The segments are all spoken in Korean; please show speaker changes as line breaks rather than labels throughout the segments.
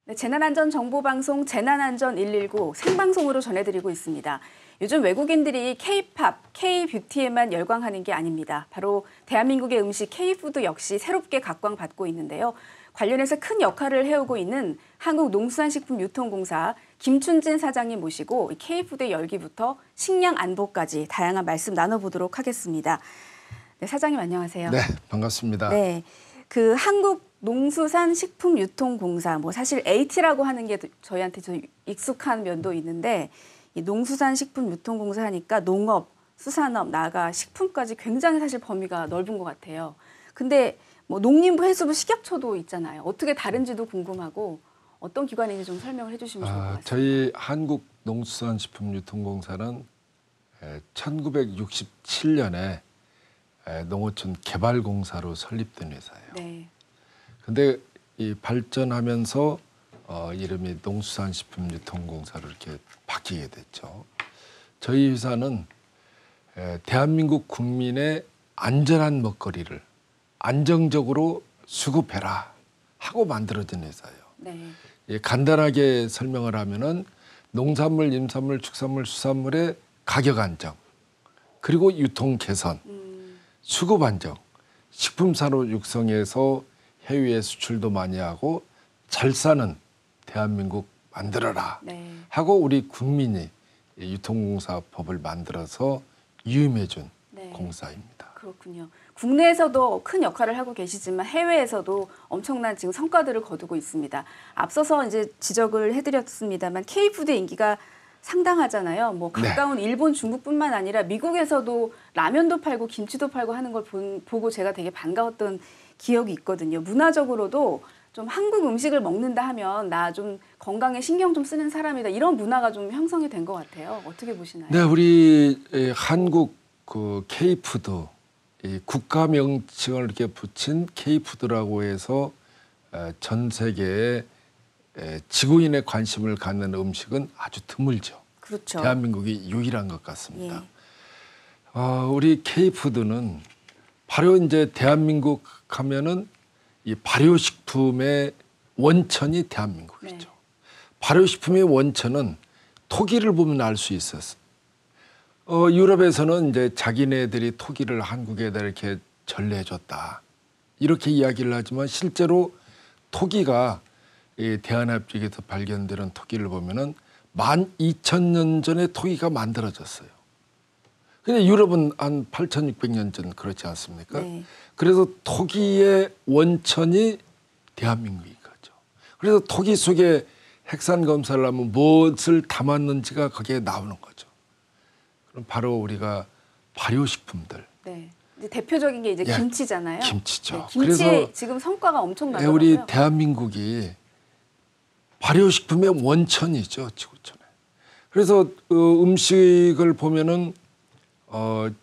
네, 재난안전정보방송 재난안전 119 생방송으로 전해드리고 있습니다. 요즘 외국인들이 K-팝, K-뷰티에만 열광하는 게 아닙니다. 바로 대한민국의 음식 K-푸드 역시 새롭게 각광받고 있는데요. 관련해서 큰 역할을 해오고 있는 한국농수산식품유통공사 김춘진 사장님 모시고 K-푸드의 열기부터 식량 안보까지 다양한 말씀 나눠보도록 하겠습니다. 네, 사장님 안녕하세요.
네, 반갑습니다.
네, 한국농수산식품유통공사, 사실 AT라고 하는 게 저희한테 좀 익숙한 면도 있는데 이 농수산식품유통공사 하니까 농업, 수산업, 나아가 식품까지 굉장히 사실 범위가 넓은 것 같아요. 근데 농림부, 해수부, 식약처도 있잖아요. 어떻게 다른지도 궁금하고 어떤 기관인지 좀 설명을 해주시면 좋을 것 같습니다.
저희 한국농수산식품유통공사는 1967년에 농어촌 개발공사로 설립된 회사예요.
네.
근데 이 발전하면서 이름이 농수산식품유통공사로 이렇게 바뀌게 됐죠. 저희 회사는 대한민국 국민의 안전한 먹거리를 안정적으로 수급해라 하고 만들어진 회사예요.
네.
간단하게 설명을 하면은 농산물, 임산물, 축산물, 수산물의 가격 안정, 그리고 유통 개선, 수급 안정, 식품 산업 육성에서 해외에 수출도 많이 하고 잘 사는 대한민국 만들어라
네.
하고 우리 국민이 유통공사 법을 만들어서 유임해준
네.
공사입니다.
그렇군요. 국내에서도 큰 역할을 하고 계시지만 해외에서도 엄청난 지금 성과들을 거두고 있습니다. 앞서서 이제 지적을 해드렸습니다만 K푸드의 인기가 상당하잖아요. 가까운
네.
일본, 중국뿐만 아니라 미국에서도 라면도 팔고 김치도 팔고 하는 걸 보고 제가 되게 반가웠던 기억이 있거든요. 문화적으로도 좀 한국 음식을 먹는다 하면 나 좀 건강에 신경 좀 쓰는 사람이다. 이런 문화가 좀 형성이 된 것 같아요. 어떻게 보시나요?
네, 우리 한국 K푸드 국가 명칭을 이렇게 붙인 K푸드라고 해서 전 세계에 지구인의 관심을 갖는 음식은 아주 드물죠.
그렇죠.
대한민국이 유일한 것 같습니다.
예.
우리 K푸드는 바로 이제 대한민국 하면은 이 발효식품의 원천이 대한민국이죠.
네.
발효식품의 원천은 토기를 보면 알 수 있었어요. 유럽에서는 이제 자기네들이 토기를 한국에다 이렇게 전래해줬다 이렇게 이야기를 하지만 실제로 토기가 이 대한합직에서 발견되는 토기를 보면은 12,000년 전에 토기가 만들어졌어요. 근데 유럽은 한 8,600년 전 그렇지 않습니까?
네.
그래서 토기의 원천이 대한민국인 거죠. 그래서 토기 속에 핵산 검사를 하면 무엇을 담았는지가 거기에 나오는 거죠. 그럼 바로 우리가 발효식품들.
네. 이제 대표적인 게 이제
예,
김치잖아요.
김치죠.
네, 김치에
그래서
지금 성과가 엄청나더라고요.
우리 대한민국이 발효식품의 원천이죠, 지구촌에. 그래서 음식을 보면은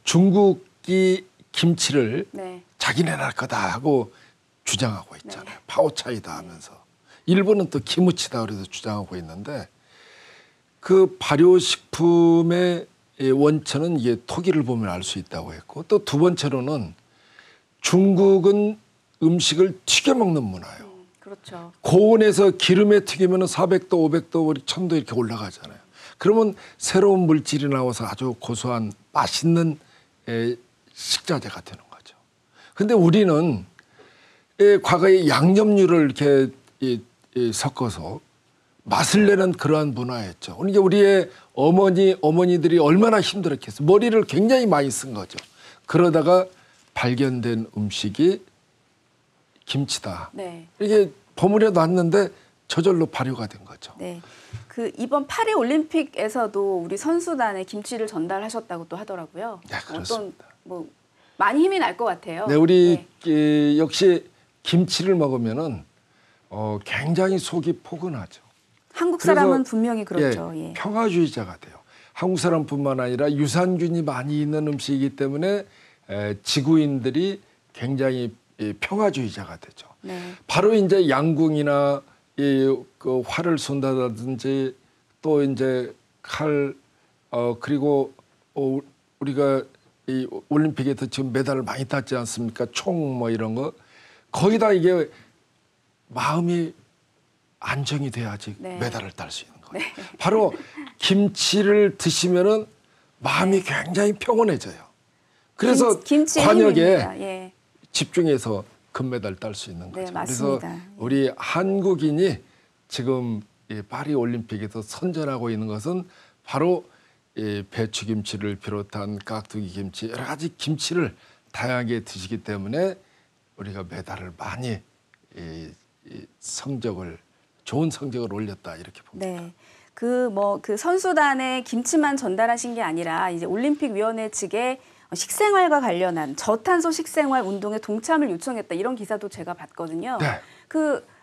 중국이 김치를
네.
자기네 나라 거다 하고 주장하고 있잖아요.
네.
파오차이다 하면서. 일본은 또 키무치다 그래서 주장하고 있는데 그 발효식품의 원천은 이게 토기를 보면 알 수 있다고 했고 또 두 번째로는 중국은 음식을 튀겨 먹는 문화예요.
그렇죠.
고온에서 기름에 튀기면 400도, 500도, 1000도 이렇게 올라가잖아요. 그러면 새로운 물질이 나와서 아주 고소한 맛있는 식자재가 되는 거죠. 근데 우리는 과거에 양념류를 이렇게 섞어서 맛을 내는 그러한 문화였죠. 그러니까 우리의 어머니들이 얼마나 힘들었겠어요. 머리를 굉장히 많이 쓴 거죠. 그러다가 발견된 음식이 김치다.
네.
이게 버무려 놨는데 저절로 발효가 된 거죠.
네. 이번 파리 올림픽에서도 우리 선수단에 김치를 전달하셨다고 또 하더라고요.
네, 그렇습니다.
많이 힘이 날 것 같아요.
네, 우리 역시 김치를 먹으면은 굉장히 속이 포근하죠.
한국 사람은 분명히 그렇죠.
예, 평화주의자가 돼요. 한국 사람뿐만 아니라 유산균이 많이 있는 음식이기 때문에 지구인들이 굉장히 평화주의자가 되죠.
네.
바로 이제 양궁이나 그 활을 쏜다든지 또 이제 칼 그리고 우리가 이 올림픽에서 지금 메달을 많이 땄지 않습니까? 총 이런 거 거의 다 이게 마음이 안정이 돼야지
네.
메달을 딸 수 있는 거예요. 바로 김치를 드시면은 마음이 굉장히 평온해져요. 그래서 관역에
예.
집중해서 금메달 딸 수 있는 거죠.
네, 맞습니다.
그래서 우리 한국인이 지금 이 파리 올림픽에서 선전하고 있는 것은 바로 이 배추김치를 비롯한 깍두기 김치, 여러 가지 김치를 다양하게 드시기 때문에 우리가 메달을 많이 좋은 성적을 올렸다 이렇게 봅니다.
네. 그 선수단에 김치만 전달하신 게 아니라 이제 올림픽위원회 측에 식생활과 관련한 저탄소 식생활 운동에 동참을 요청했다 이런 기사도 제가 봤거든요.
네.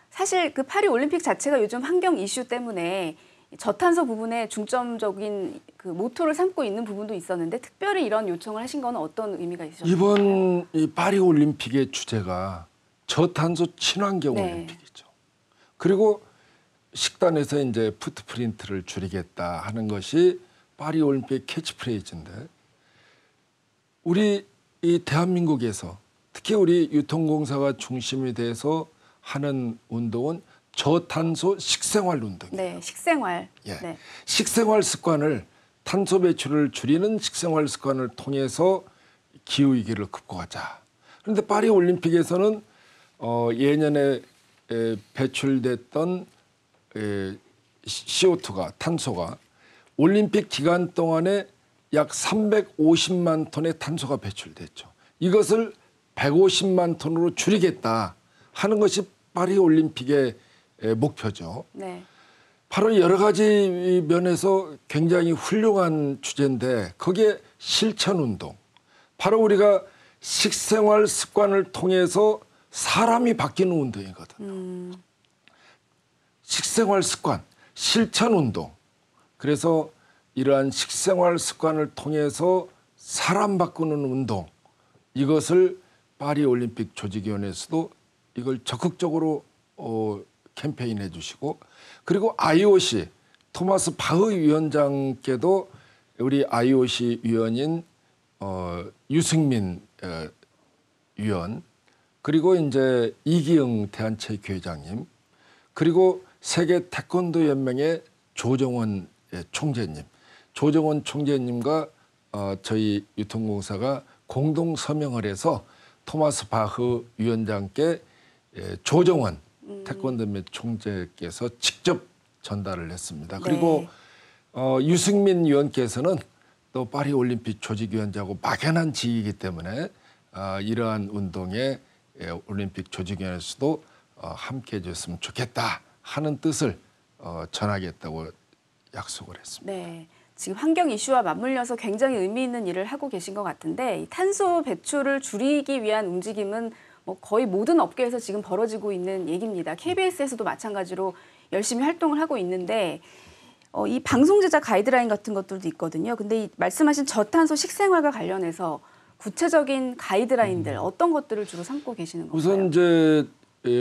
사실 그 파리 올림픽 자체가 요즘 환경 이슈 때문에 저탄소 부분에 중점적인 그 모토를 삼고 있는 부분도 있었는데 특별히 이런 요청을 하신 건 어떤 의미가 있으셨나요?
이번 이 파리 올림픽의 주제가 저탄소 친환경
네.
올림픽이죠. 그리고 식단에서 이제 푸드프린트를 줄이겠다 하는 것이 파리 올림픽 캐치프레이즈인데 우리 이 대한민국에서 특히 우리 유통공사가 중심이 돼서 하는 운동은 저탄소 식생활 운동이에요.
네, 식생활.
예.
네.
식생활 습관을 탄소 배출을 줄이는 식생활 습관을 통해서 기후 위기를 극복하자. 그런데 파리 올림픽에서는 예년에 배출됐던 CO2가 탄소가 올림픽 기간 동안에 약 350만 톤의 탄소가 배출됐죠. 이것을 150만 톤으로 줄이겠다 하는 것이 파리 올림픽의 목표죠.
네.
바로 여러 가지 면에서 굉장히 훌륭한 주제인데 거기에 실천 운동. 바로 우리가 식생활 습관을 통해서 사람이 바뀌는 운동이거든요. 식생활 습관, 실천 운동. 그래서 이러한 식생활 습관을 통해서 사람 바꾸는 운동. 이것을 파리 올림픽 조직위원회에서도 이걸 적극적으로 캠페인해 주시고 그리고 IOC 토마스 바흐 위원장께도 우리 IOC 위원인 유승민 위원 그리고 이제 이기영 대한체육회장님 그리고 세계 태권도 연맹의 조정원 총재님, 조정원 총재님과 저희 유통공사가 공동 서명을 해서 토마스 바흐 위원장께 조정원 태권도협회 총재께서 직접 전달을 했습니다. 그리고 유승민 위원께서는 또 파리 올림픽 조직위원장하고 막연한 지위이기 때문에 이러한 운동에 올림픽 조직위원회에서도 함께해 줬으면 좋겠다 하는 뜻을 전하겠다고 약속을 했습니다.
네. 지금 환경 이슈와 맞물려서 굉장히 의미 있는 일을 하고 계신 것 같은데 이 탄소 배출을 줄이기 위한 움직임은 거의 모든 업계에서 지금 벌어지고 있는 얘기입니다. KBS에서도 마찬가지로 열심히 활동을 하고 있는데 이 방송 제작 가이드라인 같은 것들도 있거든요. 근데 이 말씀하신 저탄소 식생활과 관련해서 구체적인 가이드라인들 어떤 것들을 주로 삼고 계시는 건가요?
우선 이제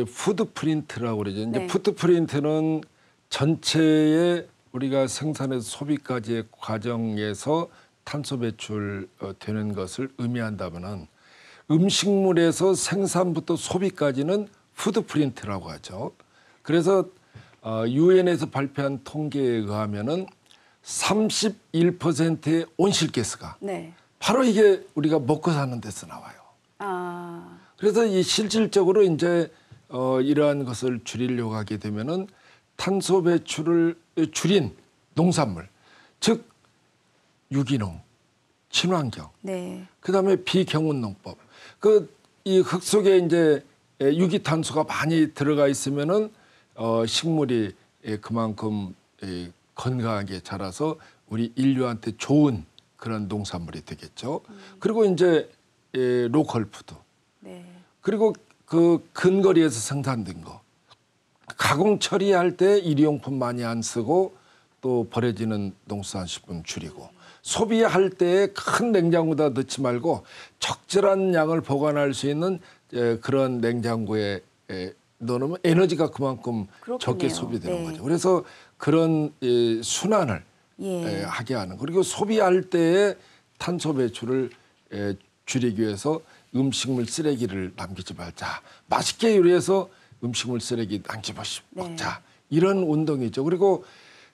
푸드프린트라고 그러죠. 이제
네.
푸드프린트는 전체의 우리가 생산에서 소비까지의 과정에서 탄소 배출되는 것을 의미한다면은 음식물에서 생산부터 소비까지는 푸드프린트라고 하죠. 그래서 유엔에서 발표한 통계에 의하면은 31%의 온실가스가
네.
바로 이게 우리가 먹고 사는 데서 나와요.
아,
그래서 이 실질적으로 이제 이러한 것을 줄이려고 하게 되면은 탄소 배출을 줄인 농산물, 즉 유기농, 친환경,
네.
그다음에 비경운농법. 이 흙 속에 이제 유기탄소가 많이 들어가 있으면은 식물이 그만큼 건강하게 자라서 우리 인류한테 좋은 그런 농산물이 되겠죠. 그리고 이제 로컬 푸드.
네.
그리고 그 근거리에서 생산된 거. 가공 처리할 때 일회용품 많이 안 쓰고 또 버려지는 농수산식품 줄이고 소비할 때 큰 냉장고에다 넣지 말고 적절한 양을 보관할 수 있는 그런 냉장고에 넣으면 에너지가 그만큼
그렇겠네요.
적게 소비되는
네.
거죠. 그래서 그런 순환을 하게 하는. 그리고 소비할 때의 탄소 배출을 줄이기 위해서 음식물 쓰레기를 남기지 말자. 맛있게 요리해서 음식물 쓰레기 남기지 먹자. 이런 운동이죠. 그리고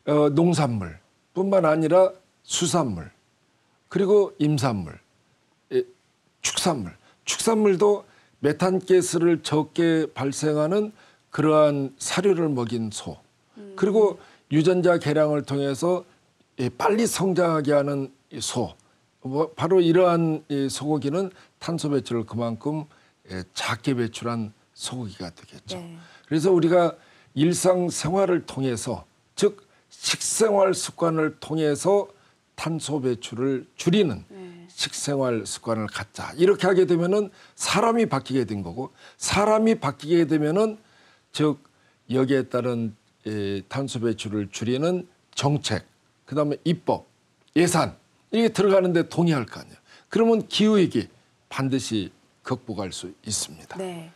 농산물뿐만 아니라 수산물, 그리고 임산물, 축산물도 메탄가스를 적게 발생하는 그러한 사료를 먹인 소, 그리고 유전자 개량을 통해서 빨리 성장하게 하는 소, 바로 이러한 소고기는 탄소 배출을 그만큼 작게 배출한 소고기가 되겠죠.
네.
그래서 우리가 일상생활을 통해서, 즉 식생활 습관을 통해서 탄소 배출을 줄이는 식생활 습관을 갖자. 이렇게 하게 되면은 사람이 바뀌게 된 거고, 사람이 바뀌게 되면은 즉 여기에 따른 탄소 배출을 줄이는 정책, 그다음에 입법, 예산 이게 들어가는데 동의할 거 아니에요. 그러면 기후위기 반드시 극복할 수 있습니다.
네.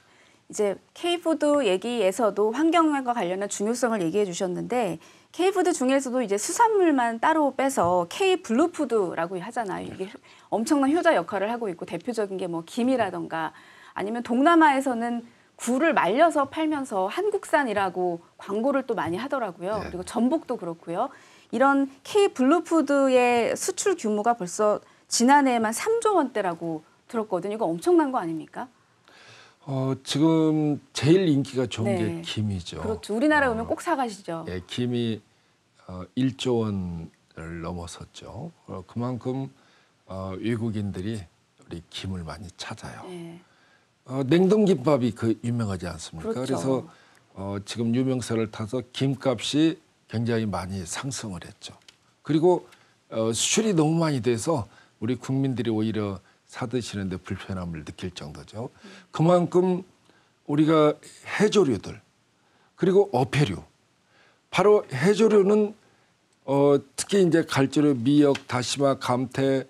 이제 K푸드 얘기에서도 환경과 관련한 중요성을 얘기해 주셨는데 K푸드 중에서도 이제 수산물만 따로 빼서 K블루푸드라고 하잖아요. 이게 엄청난 효자 역할을 하고 있고 대표적인 게 뭐 김이라던가 아니면 동남아에서는 굴을 말려서 팔면서 한국산이라고 광고를 또 많이 하더라고요.
네.
그리고 전복도 그렇고요. 이런 K블루푸드의 수출 규모가 벌써 지난해에만 3조 원대라고 들었거든요. 이거 엄청난 거 아닙니까?
지금 제일 인기가 좋은
네.
게 김이죠.
그렇죠. 우리나라에 오면 꼭 사가시죠.
예, 김이 1조 원을 넘어섰죠. 그만큼 외국인들이 우리 김을 많이 찾아요.
네.
냉동김밥이 유명하지 않습니까?
그렇죠.
그래서 지금 유명세를 타서 김값이 굉장히 많이 상승을 했죠. 그리고 수출이 너무 많이 돼서 우리 국민들이 오히려 사드시는데 불편함을 느낄 정도죠. 그만큼 우리가 해조류들 그리고 어패류, 바로 해조류는 특히 이제 갈조류, 미역, 다시마, 감태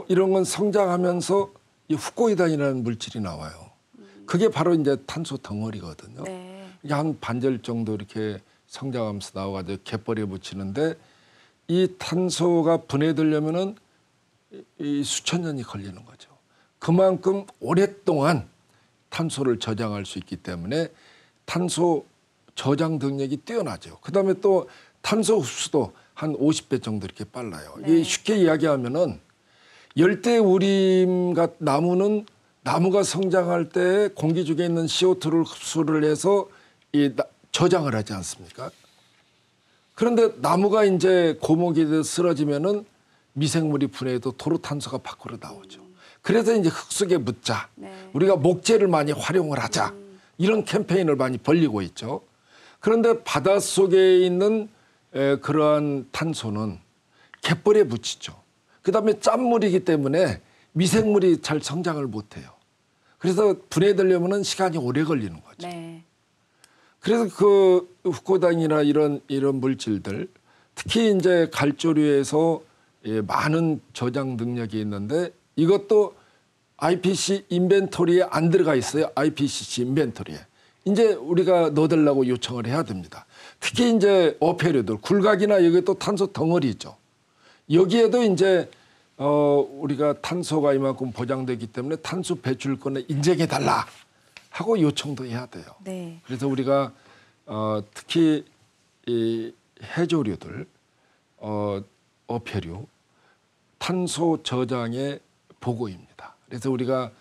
이런 건 성장하면서 이 후코이단이라는 물질이 나와요. 그게 바로 이제 탄소 덩어리거든요.
네.
이게 한 반절 정도 이렇게 성장하면서 나와가지고 갯벌에 묻히는데 이 탄소가 분해되려면은 이 수천 년이 걸리는 거죠. 그만큼 오랫동안 탄소를 저장할 수 있기 때문에 탄소 저장 능력이 뛰어나죠. 그다음에 또 탄소 흡수도 한 50배 정도 이렇게 빨라요.
네.
이게 쉽게 이야기하면은 열대우림 나무가 성장할 때 공기 중에 있는 CO2를 흡수를 해서 저장을 하지 않습니까? 그런데 나무가 이제 고목이 돼서 쓰러지면은 미생물이 분해해도 도로 탄소가 밖으로 나오죠. 그래서 이제 흙 속에 묻자.
네.
우리가 목재를 많이 활용을 하자. 이런 캠페인을 많이 벌리고 있죠. 그런데 바닷속에 있는 그러한 탄소는 갯벌에 묻히죠. 그다음에 짠물이기 때문에 미생물이 잘 성장을 못해요. 그래서 분해되려면 시간이 오래 걸리는 거죠.
네.
그래서 그 후코단이나 이런 물질들, 특히 이제 갈조류에서 많은 저장 능력이 있는데 이것도 IPC 인벤토리에 안 들어가 있어요. IPCC 인벤토리에. 이제 우리가 넣어달라고 요청을 해야 됩니다. 특히 이제 어패류들, 굴각이나 여기 또 탄소 덩어리죠. 여기에도 이제 우리가 탄소가 이만큼 보장되기 때문에 탄소 배출권을 인정해달라 하고 요청도 해야 돼요.
네.
그래서 우리가 특히 이 해조류들, 어패류, 탄소 저장의 보고입니다. 그래서 우리가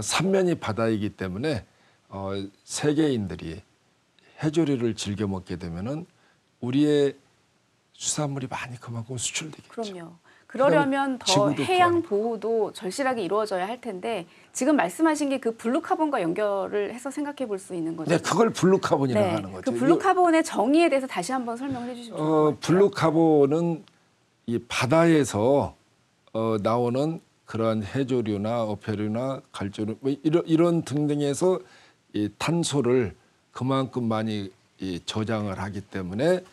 삼면이 바다이기 때문에 세계인들이 해조류를 즐겨 먹게 되면은 우리의 수산물이 많이 그만큼 수출되겠죠.
그럼요. 그러려면 더
지구도
해양
구하고.
보호도 절실하게 이루어져야 할 텐데 지금 말씀하신 게 그 블루카본과 연결을 해서 생각해 볼 수 있는 거죠.
네, 그걸 블루카본이라고
네.
하는 거죠.
그 블루카본의 정의에 대해서 다시 한번 설명을 해주시면 좋을 것 같아요.
블루카본은 이 바다에서 나오는 그런 해조류나 어패류나 갈조류 뭐 이런 등등에서 이 탄소를 그만큼 많이 저장을 하기 때문에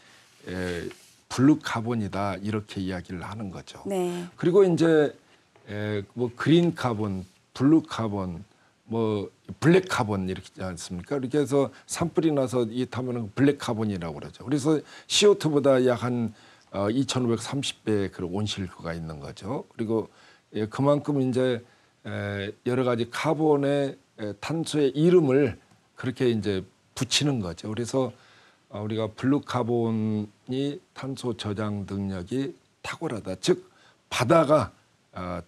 블루카본이다 이렇게 이야기를 하는 거죠.
네.
그리고 이제 뭐 그린 카본, 블루 카본, 뭐 블랙 카본 이렇게 있지 않습니까? 이렇게 해서 산불이 나서 이 타면은 블랙 카본이라고 그러죠. 그래서 CO2보다 약 한 2,530배의 그런 온실가가 있는 거죠. 그리고 그만큼 이제 여러 가지 카본의 탄소의 이름을 그렇게 이제 붙이는 거죠. 그래서 우리가 블루카본이 탄소 저장 능력이 탁월하다. 즉 바다가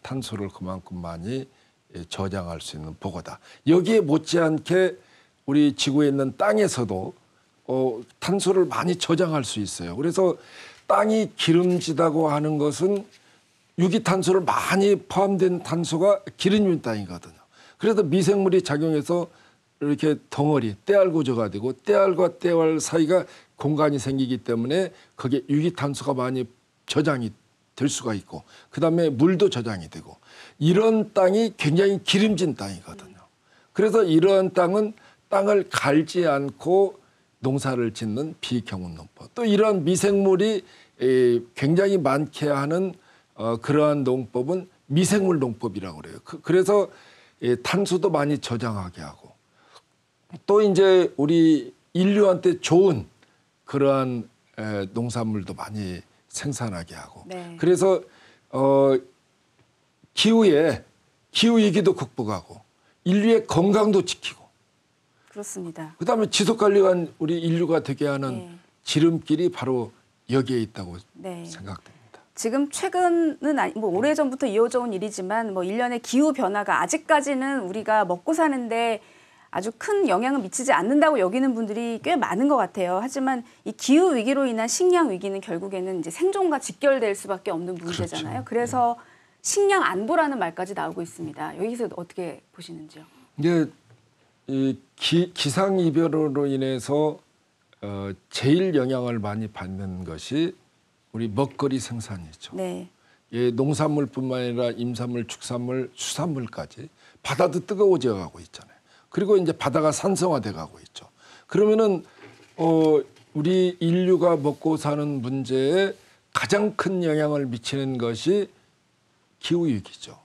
탄소를 그만큼 많이 저장할 수 있는 보고다. 여기에 못지않게 우리 지구에 있는 땅에서도 탄소를 많이 저장할 수 있어요. 그래서 땅이 기름지다고 하는 것은 유기탄소를 많이 포함된 탄소가 기름진 땅이거든요. 그래서 미생물이 작용해서 이렇게 덩어리, 떼알구조가 되고 떼알과 떼알 사이가 공간이 생기기 때문에 거기에 유기탄소가 많이 저장이 될 수가 있고 그다음에 물도 저장이 되고 이런 땅이 굉장히 기름진 땅이거든요. 그래서 이러한 땅은 땅을 갈지 않고 농사를 짓는 비경운 농법. 또 이런 미생물이 굉장히 많게 하는 그러한 농법은 미생물 농법이라고 그래요. 그래서 탄소도 많이 저장하게 하고 또 이제 우리 인류한테 좋은 그러한 농산물도 많이 생산하게 하고
네.
그래서 기후 위기도 극복하고 인류의 건강도 지키고
그렇습니다.
그다음에 지속관리한 우리 인류가 되게 하는
네.
지름길이 바로 여기에 있다고
네.
생각됩니다.
지금 최근은 뭐 오래전부터 이어져 온 일이지만 뭐 일련의 기후 변화가 아직까지는 우리가 먹고 사는데 아주 큰 영향을 미치지 않는다고 여기는 분들이 꽤 많은 것 같아요. 하지만 이 기후 위기로 인한 식량 위기는 결국에는 이제 생존과 직결될 수밖에 없는 문제잖아요.
그렇죠.
그래서 식량 안보라는 말까지 나오고 있습니다. 여기서 어떻게 보시는지요?
이게 이 기상 이별으로 인해서 제일 영향을 많이 받는 것이 우리 먹거리 생산이죠.
네.
농산물뿐만 아니라 임산물, 축산물, 수산물까지 바다도 뜨거워져 가고 있잖아요. 그리고 이제 바다가 산성화돼 가고 있죠. 그러면은 우리 인류가 먹고 사는 문제에 가장 큰 영향을 미치는 것이 기후 위기죠.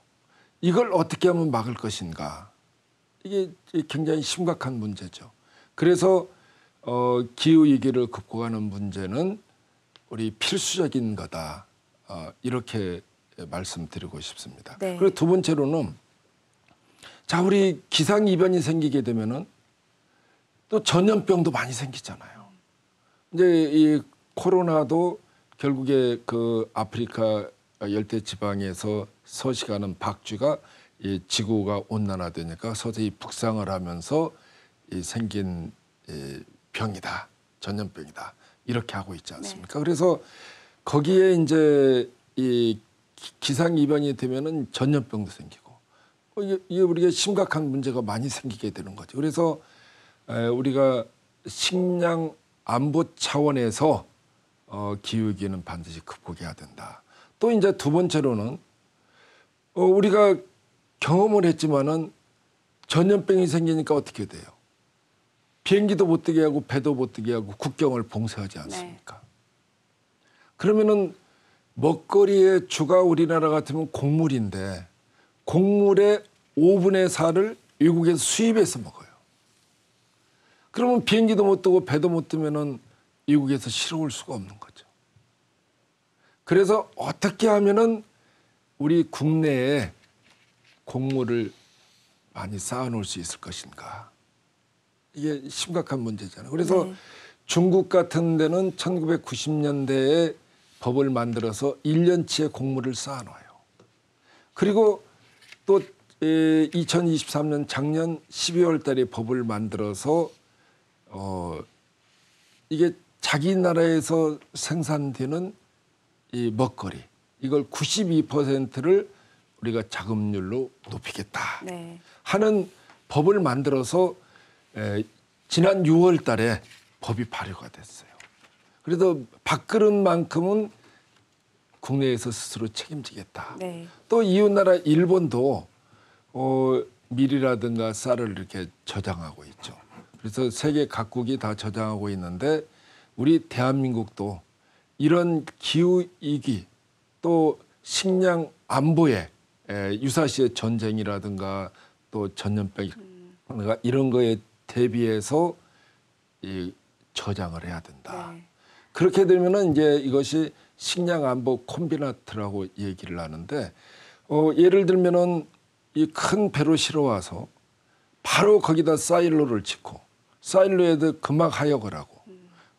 이걸 어떻게 하면 막을 것인가? 이게 굉장히 심각한 문제죠. 그래서 기후 위기를 극복하는 문제는 우리 필수적인 거다. 이렇게 말씀드리고 싶습니다.
네.
그리고 두 번째로는 자 우리 기상 이변이 생기게 되면은 또 전염병도 많이 생기잖아요. 이제 이 코로나도 결국에 그 아프리카 열대 지방에서 서식하는 박쥐가 이 지구가 온난화되니까 서서히 북상을 하면서 생긴 병이다, 전염병이다 이렇게 하고 있지 않습니까?
네.
그래서 거기에 이제 이 기상 이변이 되면은 전염병도 생기고 이게 우리가 심각한 문제가 많이 생기게 되는 거죠. 그래서 우리가 식량 안보 차원에서 기후 위기는 반드시 극복해야 된다. 또 이제 두 번째로는 우리가 경험을 했지만은 전염병이 생기니까 어떻게 돼요? 비행기도 못 뜨게 하고 배도 못 뜨게 하고 국경을 봉쇄하지 않습니까? 네. 그러면은 먹거리의 주가 우리나라 같으면 곡물인데 곡물의 5분의 4를 외국에서 수입해서 먹어요. 그러면 비행기도 못 뜨고 배도 못 뜨면은 외국에서 실어올 수가 없는 거죠. 그래서 어떻게 하면은 우리 국내에 곡물을 많이 쌓아놓을 수 있을 것인가. 이게 심각한 문제잖아요. 그래서
네.
중국 같은 데는 1990년대에 법을 만들어서 1년치의 곡물을 쌓아놔요. 그리고 또 2023년 작년 12월 달에 법을 만들어서 이게 자기 나라에서 생산되는 이 먹거리 이걸 92%를 우리가 자급률로 높이겠다
네.
하는 법을 만들어서 지난 6월 달에 법이 발효가 됐어요. 그래서 밥그릇만큼은 국내에서 스스로 책임지겠다.
네.
또 이웃나라 일본도 밀이라든가 쌀을 이렇게 저장하고 있죠. 그래서 세계 각국이 다 저장하고 있는데 우리 대한민국도 이런 기후 위기 또 식량 안보에 유사시의 전쟁이라든가 또 전염병이라든가 이런 거에 대비해서 이 저장을 해야 된다.
네.
그렇게 되면은 이제 이것이 식량 안보 콤비나트라고 얘기를 하는데 예를 들면은 이 큰 배로 실어와서 바로 거기다 사일로를 짓고 사일로에도 금방 하역을 하고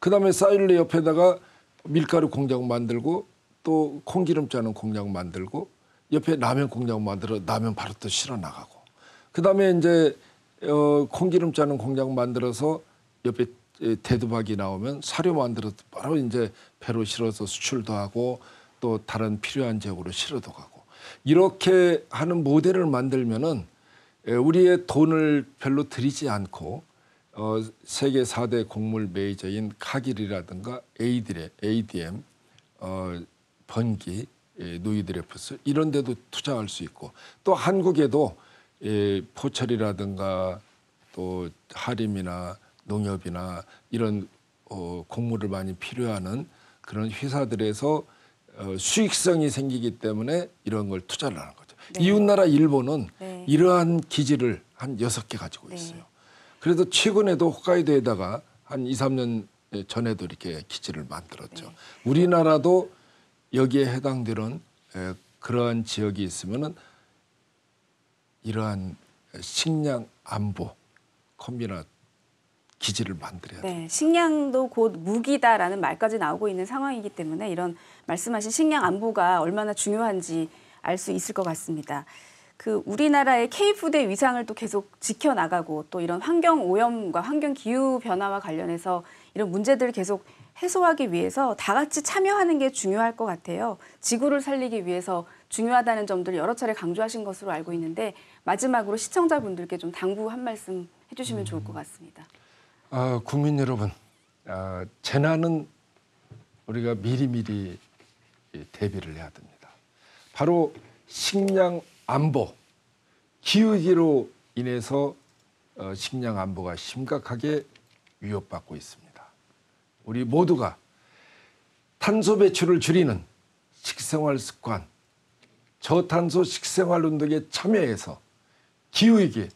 그다음에 사일리 옆에다가 밀가루 공장 만들고 또 콩기름 짜는 공장 만들고 옆에 라면 공장 만들어 라면 바로 또 실어 나가고 그다음에 이제 콩기름 짜는 공장 만들어서 옆에 대두박이 나오면 사료 만들어서 바로 이제 배로 실어서 수출도 하고 또 다른 필요한 지역으로 실어도 가고 이렇게 하는 모델을 만들면은 우리의 돈을 별로 들이지 않고 세계 4대 곡물 메이저인 카길이라든가 ADM, 번기, 노이드레프스 이런 데도 투자할 수 있고 또 한국에도 포철이라든가 또 하림이나 농협이나 이런 곡물을 많이 필요하는 그런 회사들에서 수익성이 생기기 때문에 이런 걸 투자를 하는 거죠. 네. 이웃나라 일본은 네. 이러한 기지를 한 6개 가지고 있어요. 네. 그래도 최근에도 홋카이도에다가 한 2, 3년 전에도 이렇게 기지를 만들었죠. 네. 우리나라도 여기에 해당되는 그러한 지역이 있으면은 이러한 식량 안보 콤비나 기지를 만들어야 돼요.
네, 식량도 곧 무기다라는 말까지 나오고 있는 상황이기 때문에 이런 말씀하신 식량 안보가 얼마나 중요한지 알 수 있을 것 같습니다. 그 우리나라의 K푸드의 위상을 또 계속 지켜나가고 또 이런 환경 오염과 환경 기후 변화와 관련해서 이런 문제들을 계속 해소하기 위해서 다 같이 참여하는 게 중요할 것 같아요. 지구를 살리기 위해서 중요하다는 점들을 여러 차례 강조하신 것으로 알고 있는데 마지막으로 시청자분들께 좀 당부 한 말씀 해주시면 좋을 것 같습니다.
국민 여러분, 재난은 우리가 미리미리 대비를 해야 됩니다. 바로 식량 안보, 기후위기로 인해서 식량 안보가 심각하게 위협받고 있습니다. 우리 모두가 탄소 배출을 줄이는 식생활 습관, 저탄소 식생활 운동에 참여해서 기후위기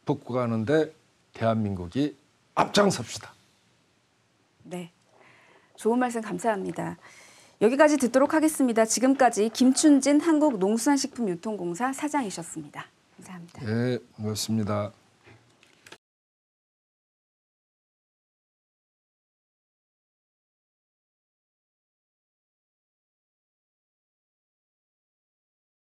극복하는데 대한민국이 앞장섭시다.
네, 좋은 말씀 감사합니다. 여기까지 듣도록 하겠습니다. 지금까지 김춘진 한국농수산식품유통공사 사장이셨습니다. 감사합니다.
네, 고맙습니다.